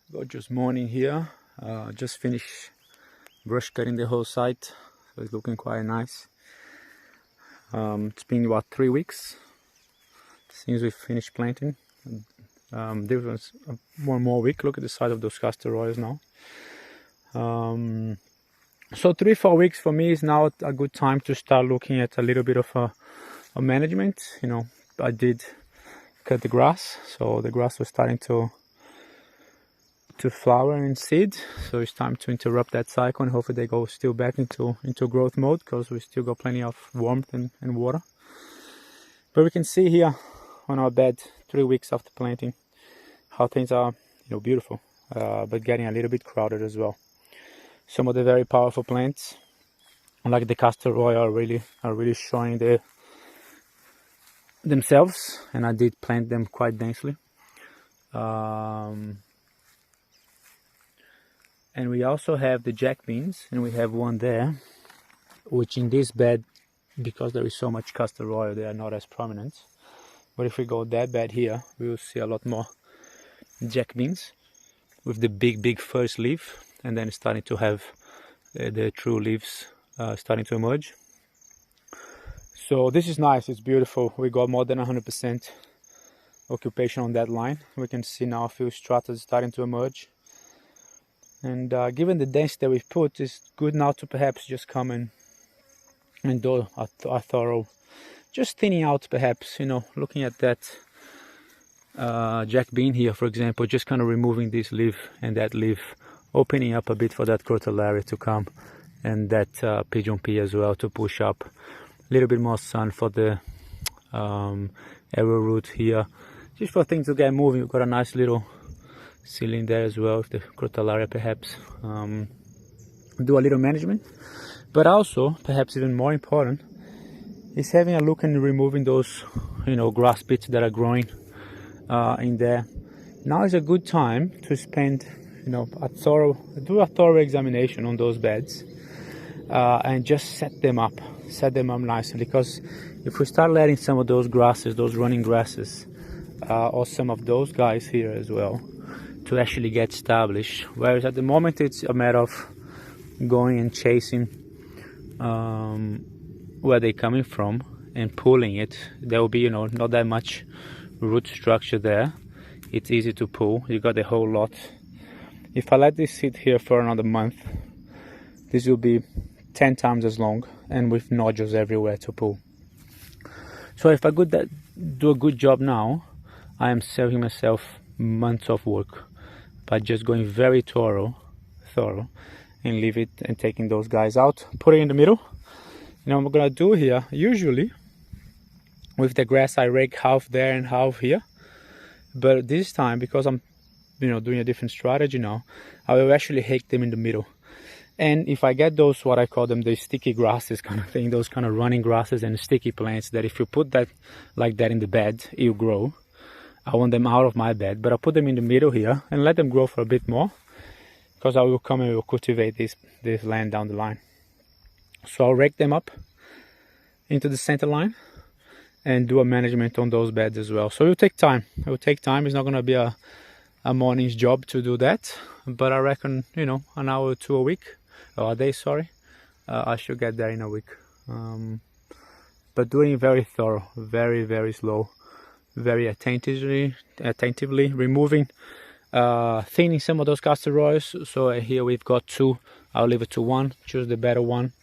Gorgeous morning here. Just finished brush cutting the whole site, so it's looking quite nice. It's been about 3 weeks since we finished planting. There was one more week. Look at the size of those castor oils now. So 3-4 weeks for me is now a good time to start looking at a little bit of a management. You know, I did cut the grass, so the grass was starting to flower and seed, so it's time to interrupt that cycle, and hopefully they go still back into growth mode, because we still got plenty of warmth and water. But we can see here on our bed 3 weeks after planting how things are, you know, beautiful, but getting a little bit crowded as well. Some of the very powerful plants like the castor oil are really showing themselves, and I did plant them quite densely. And we also have the jack beans, and we have one there, which in this bed, because there is so much castor oil, they are not as prominent. But if we go that bed here, we will see a lot more jack beans with the big first leaf, and then starting to have the true leaves starting to emerge. So this is nice, it's beautiful. We got more than 100% occupation on that line. We can see now a few strata starting to emerge. And given the density that we've put, it's good now to perhaps just come and do a thorough, just thinning out perhaps, you know, looking at that jack bean here, for example, just kind of removing this leaf and that leaf, opening up a bit for that crotalaria to come, and that pigeon pea as well to push up. A little bit more sun for the arrowroot here, just for things to get moving. We've got a nice little ceiling there as well, with the crotalaria perhaps. Do a little management, but also perhaps even more important is having a look and removing those, you know, grass bits that are growing in there. Now is a good time to spend, you know, do a thorough examination on those beds, and just set them up nicely, because if we start letting some of those grasses, those running grasses, or some of those guys here as well, to actually get established, whereas at the moment it's a matter of going and chasing where they're coming from and pulling it. There will be, you know, not that much root structure there. It's easy to pull. You got the whole lot. If I let this sit here for another month, this will be 10 times as long and with nodules everywhere to pull. So if I do a good job now, I am saving myself months of work by just going very thorough and leave it and taking those guys out, put it in the middle. You know what I'm gonna do here, usually with the grass I rake half there and half here, but this time, because I'm, you know, doing a different strategy now, I will actually rake them in the middle. And if I get those, what I call them, the sticky grasses kind of thing, those kind of running grasses and sticky plants, that if you put that like that in the bed, it'll grow. I want them out of my bed, but I'll put them in the middle here and let them grow for a bit more, because I will come and will cultivate this land down the line. So I'll rake them up into the center line and do a management on those beds as well. So it will take time. It will take time. It's not going to be a morning's job to do that, but I reckon, you know, an hour or two a week, or a day, sorry, I should get there in a week. But doing it very thorough, very slow, very attentively removing, thinning some of those castor oils. So here we've got 2. I'll leave it to 1, choose the better one.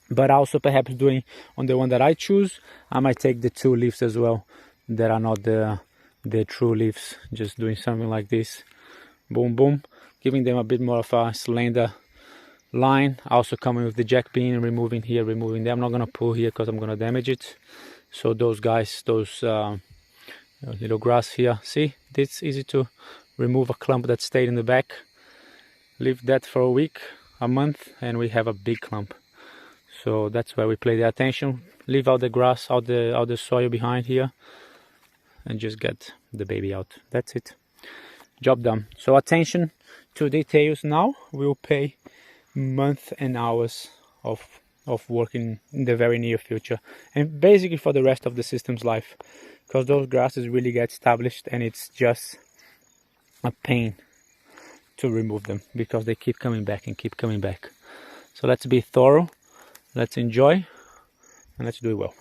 But also perhaps doing on the one that I choose, I might take the 2 leaves as well that are not the true leaves, just doing something like this, boom boom, giving them a bit more of a slender line. Also coming with the jack bean and removing here, removing there. I'm not gonna pull here because I'm gonna damage it. So those guys, those little grass here, see, it's easy to remove a clump that stayed in the back. Leave that for a week, a month, and we have a big clump. So that's where we play the attention. Leave out the grass, out the soil behind here, and just get the baby out. That's it, job done. So attention to details now will pay months and hours of working in the very near future, and basically for the rest of the system's life, because those grasses really get established and it's just a pain to remove them because they keep coming back and keep coming back. So let's be thorough, let's enjoy, and let's do it well.